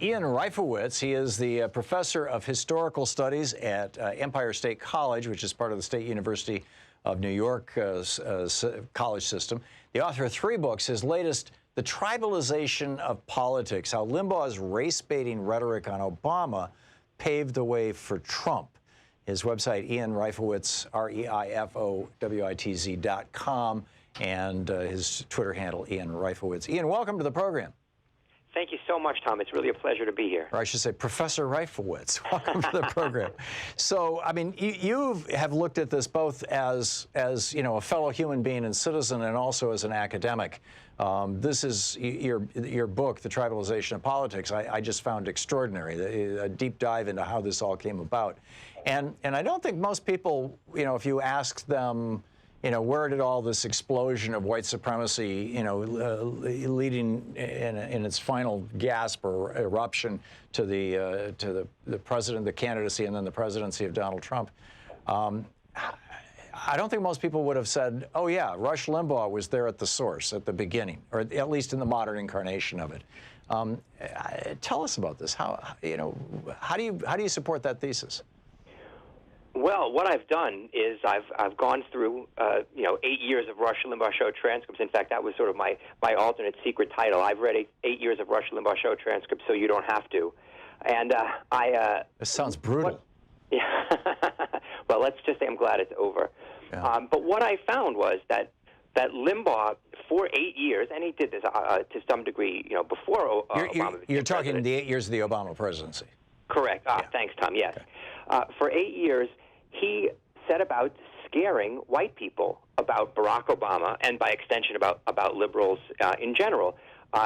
Ian Reifowitz. He is the professor of historical studies at Empire State College, which is part of the State University of New York college system. The author of 3 books. His latest, The Tribalization of Politics, How Limbaugh's Race-Baiting Rhetoric on Obama Paved the Way for Trump. His website, Ian Reifowitz, REIFOWITZ.com, and his Twitter handle, Ian Reifowitz. Ian, welcome to the program. Thank you so much, Tom. It's really a pleasure to be here. Or I should say, Professor Reifowitz. Welcome to the program. So, I mean, you have looked at this both as you know, a fellow human being and citizen, and also as an academic. This is your book, The Tribalization of Politics. I just found extraordinary, a deep dive into how this all came about. And I don't think most people, you know, if you ask them, you know, where did all this explosion of white supremacy, you know, leading in its final gasp or eruption to the president, the candidacy, and then the presidency of Donald Trump? I don't think most people would have said, "Oh yeah, Rush Limbaugh was there at the source, at the beginning, or at least in the modern incarnation of it." Tell us about this. How do you support that thesis? Well, what I've done is I've gone through 8 years of Rush Limbaugh Show transcripts. In fact, that was sort of my alternate secret title. I've read 8 years of Rush Limbaugh Show transcripts, so you don't have to. And this sounds brutal. Yeah. Well, let's just say I'm glad it's over. Yeah. But what I found was that Limbaugh, for 8 years, and he did this to some degree, you know, before Obama. You're talking the 8 years of the Obama presidency. Correct. Yeah. Thanks, Tom. Yes. Okay. For 8 years, he set about scaring white people about Barack Obama, and by extension about liberals in general.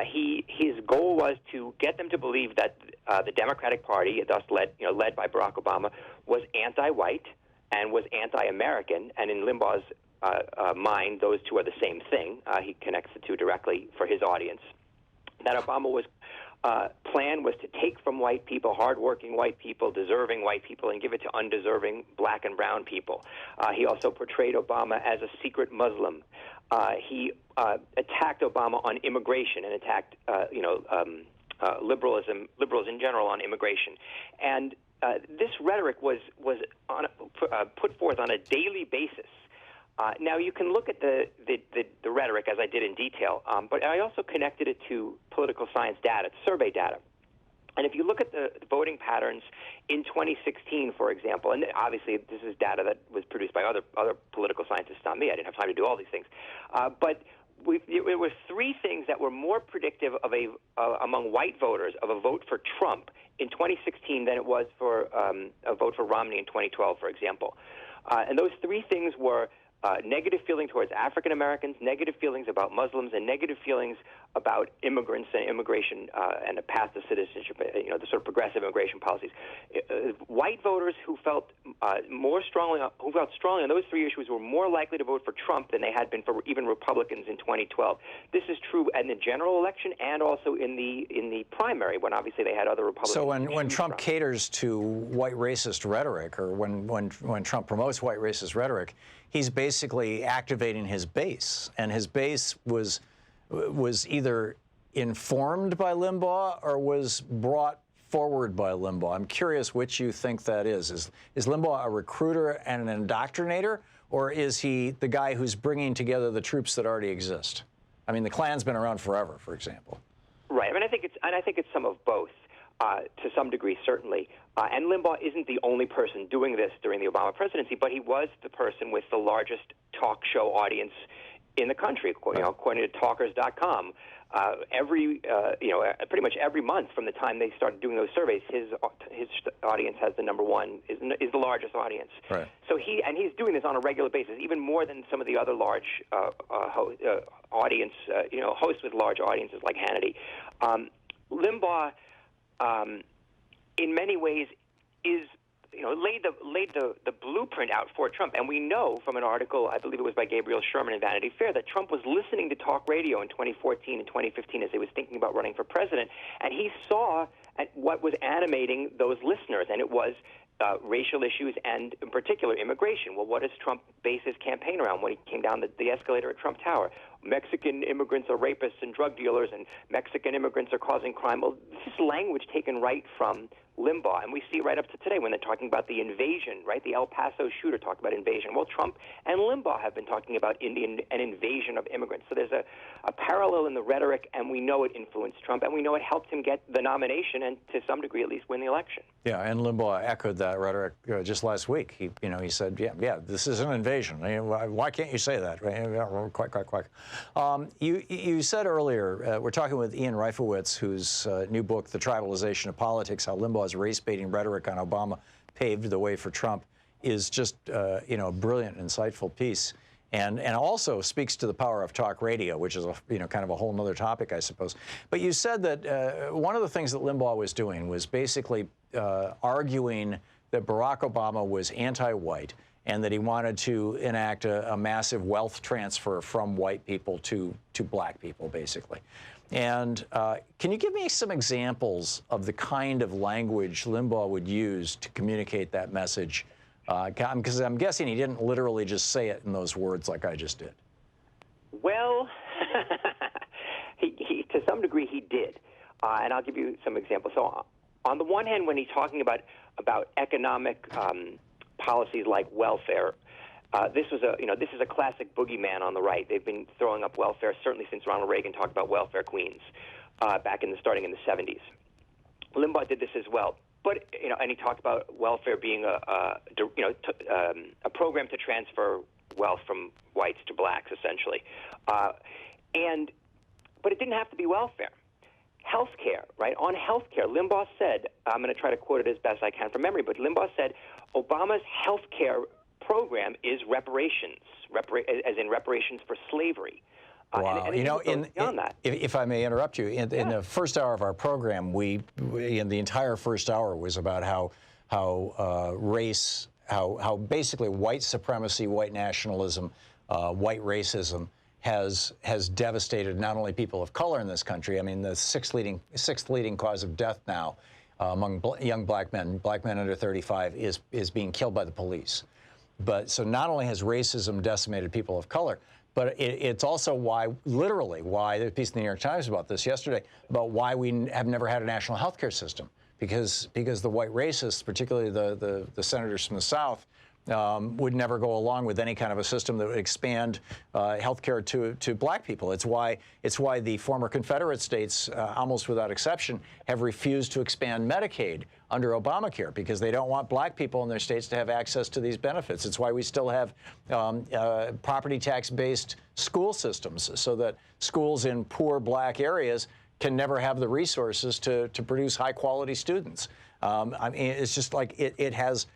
His goal was to get them to believe that the Democratic Party, thus led by Barack Obama, was anti-white and was anti-American. And in Limbaugh's mind, those two are the same thing. He connects the two directly for his audience. That Obama was plan was to take from white people, hardworking white people, deserving white people, and give it to undeserving black and brown people. He also portrayed Obama as a secret Muslim. He attacked Obama on immigration and attacked, liberals in general on immigration. And this rhetoric was put forth on a daily basis. Now, you can look at the rhetoric, as I did in detail, but I also connected it to political science data, survey data. And if you look at the voting patterns in 2016, for example, and obviously this is data that was produced by other political scientists, not me. I didn't have time to do all these things. But there were 3 things that were more predictive of among white voters of a vote for Trump in 2016 than it was for a vote for Romney in 2012, for example. And those 3 things were negative feeling towards African Americans, negative feelings about Muslims, and negative feelings about immigrants and immigration and a path to citizenship, the sort of progressive immigration policies. White voters who felt strongly on those 3 issues were more likely to vote for Trump than they had been for even Republicans in 2012. This is true in the general election and also in the primary, when obviously they had other Republicans. So when Trump caters to white racist rhetoric, or when Trump promotes white racist rhetoric, he's basically activating his base, and his base was either informed by Limbaugh or was brought forward by Limbaugh. I'm curious which you think that is. Is Limbaugh a recruiter and an indoctrinator, or is he the guy who's bringing together the troops that already exist? I mean, the Klan's been around forever, for example. Right. I mean, I think it's some of both. To some degree, certainly. And Limbaugh isn't the only person doing this during the Obama presidency, but he was the person with the largest talk show audience in the country, according to Talkers.com. Pretty much every month from the time they started doing those surveys, his audience has the number one, is the largest audience. Right. So he's doing this on a regular basis, even more than some of the other large audience, hosts with large audiences like Hannity. Limbaugh, in many ways, laid the blueprint out for Trump. And we know from an article, I believe it was by Gabriel Sherman in Vanity Fair, that Trump was listening to talk radio in 2014 and 2015 as he was thinking about running for president, and he saw what was animating those listeners, and it was racial issues and, in particular, immigration. Well, what does Trump base his campaign around when he came down the escalator at Trump Tower? Mexican immigrants are rapists and drug dealers, and Mexican immigrants are causing crime. Well, this is language taken right from Limbaugh, and we see right up to today when they're talking about the invasion, right? The El Paso shooter talked about invasion. Well, Trump and Limbaugh have been talking about an invasion of immigrants. So there's a parallel in the rhetoric, and we know it influenced Trump, and we know it helped him get the nomination and, to some degree at least, win the election. Yeah, and Limbaugh echoed that rhetoric just last week. He said, yeah, this is an invasion. Why can't you say that? Right? Quack. You said earlier, we're talking with Ian Reifowitz, whose new book, The Tribalization of Politics, How Limbaugh's Race-Baiting Rhetoric on Obama Paved the Way for Trump, is just, a brilliant, insightful piece. And also speaks to the power of talk radio, which is kind of a whole other topic, I suppose. But you said that one of the things that Limbaugh was doing was basically arguing that Barack Obama was anti-white and that he wanted to enact a massive wealth transfer from white people to black people, basically. And can you give me some examples of the kind of language Limbaugh would use to communicate that message? Because I'm guessing he didn't literally just say it in those words like I just did. Well, he to some degree he did, and I'll give you some examples. So, on the one hand, when he's talking about economic policies like welfare, this is a classic boogeyman on the right. They've been throwing up welfare certainly since Ronald Reagan talked about welfare queens starting in the 70s. Limbaugh did this as well. But and he talked about welfare being a program to transfer wealth from whites to blacks, essentially. But it didn't have to be welfare. Healthcare, right? On healthcare, Limbaugh said, I'm going to try to quote it as best I can from memory, but Limbaugh said Obama's healthcare program is reparations, as in reparations for slavery. Wow. If I may interrupt you, in the first hour of our program, in the entire first hour was about how race, how basically white supremacy, white nationalism, white racism has devastated not only people of color in this country. I mean, the sixth leading cause of death now among young black men under 35 is being killed by the police. But so not only has racism decimated people of color, but it's also literally why, there's a piece in the New York Times about this yesterday, about why we have never had a national health care system. Because the white racists, particularly the senators from the South, would never go along with any kind of a system that would expand health care to black people. It's why the former Confederate states, almost without exception, have refused to expand Medicaid under Obamacare, because they don't want black people in their states to have access to these benefits. It's why we still have property tax-based school systems, so that schools in poor black areas can never have the resources to produce high-quality students. I mean, it's just like it has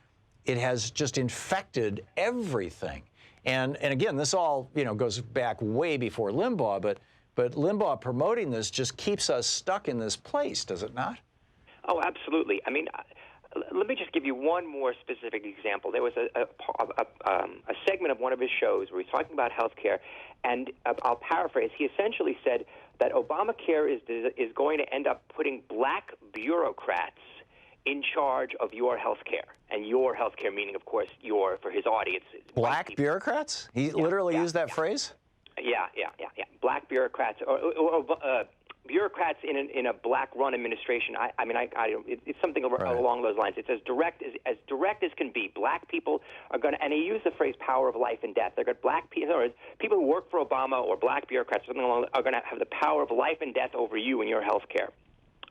just infected everything. And again, this all goes back way before Limbaugh, but Limbaugh promoting this just keeps us stuck in this place, does it not? Oh, absolutely. I mean, let me just give you one more specific example. There was a segment of one of his shows where he's talking about health care, and I'll paraphrase. He essentially said that Obamacare is going to end up putting black bureaucrats in charge of your health care. And your health care meaning, of course, for his audience. Black bureaucrats? He literally used that phrase? Yeah. Black bureaucrats, or bureaucrats in a black-run administration. It's something along those lines. It's as direct as can be. Black people are going to, and he used the phrase "power of life and death." They're going black people, or people who work for Obama or black bureaucrats, something along, are going to have the power of life and death over you and your health care.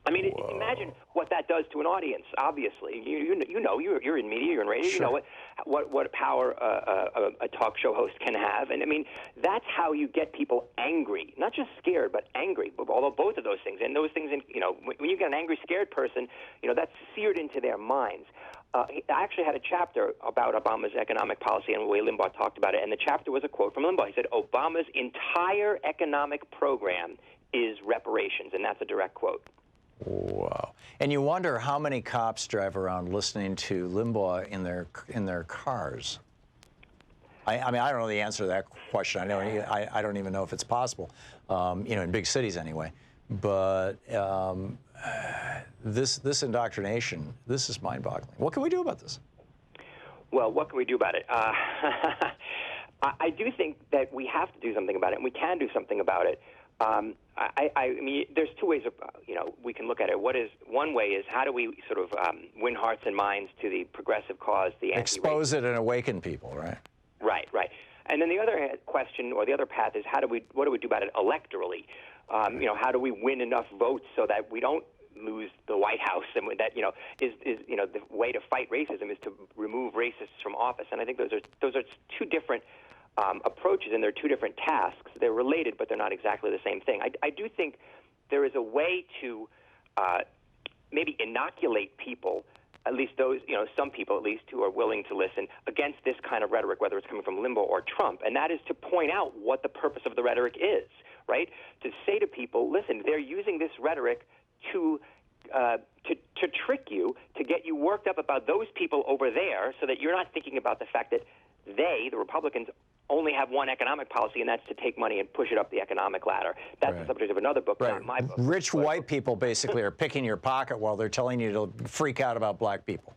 I mean, imagine what that does to an audience. Obviously, you're in media, you're in radio. Sure. You know what power a talk show host can have, and I mean that's how you get people angry, not just scared, but angry. Although both of those things, and those things, when you get an angry, scared person, that's seared into their minds. I actually had a chapter about Obama's economic policy and the way Limbaugh talked about it, and the chapter was a quote from Limbaugh. He said, "Obama's entire economic program is reparations," and that's a direct quote. Wow. And you wonder how many cops drive around listening to Limbaugh in their cars. I mean, I don't know the answer to that question. I don't even know if it's possible, in big cities anyway. But this indoctrination, this is mind-boggling. What can we do about this? Well, what can we do about it? I do think that we have to do something about it, and we can do something about it. I mean, there's two ways of, we can look at it. One way is how do we sort of win hearts and minds to the progressive cause, the expose it and awaken people, right? Right. And then the other question or the other path is what do we do about it electorally? How do we win enough votes so that we don't lose the White House, and that is the way to fight racism is to remove racists from office. And I think those are two different approaches, and they're two different tasks. They're related, but they're not exactly the same thing. I do think there is a way to maybe inoculate people, at least those, some people at least, who are willing to listen against this kind of rhetoric, whether it's coming from Limbaugh or Trump, and that is to point out what the purpose of the rhetoric is, right? To say to people, listen, they're using this rhetoric to trick you, to get you worked up about those people over there, so that you're not thinking about the fact that they, the Republicans, only have one economic policy, and that's to take money and push it up the economic ladder. That's the subject of another book, not my book. Rich white people basically are picking your pocket while they're telling you to freak out about black people.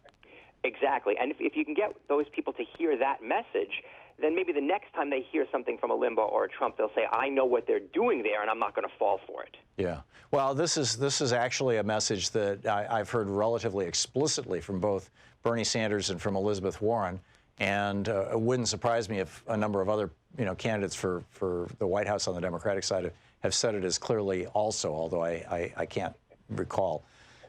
Exactly. And if you can get those people to hear that message, then maybe the next time they hear something from a Limbaugh or a Trump, they'll say, I know what they're doing there, and I'm not going to fall for it. Yeah. Well, this is actually a message that I've heard relatively explicitly from both Bernie Sanders and from Elizabeth Warren. And it wouldn't surprise me if a number of other candidates for the White House on the Democratic side have said it as clearly also, although I can't recall.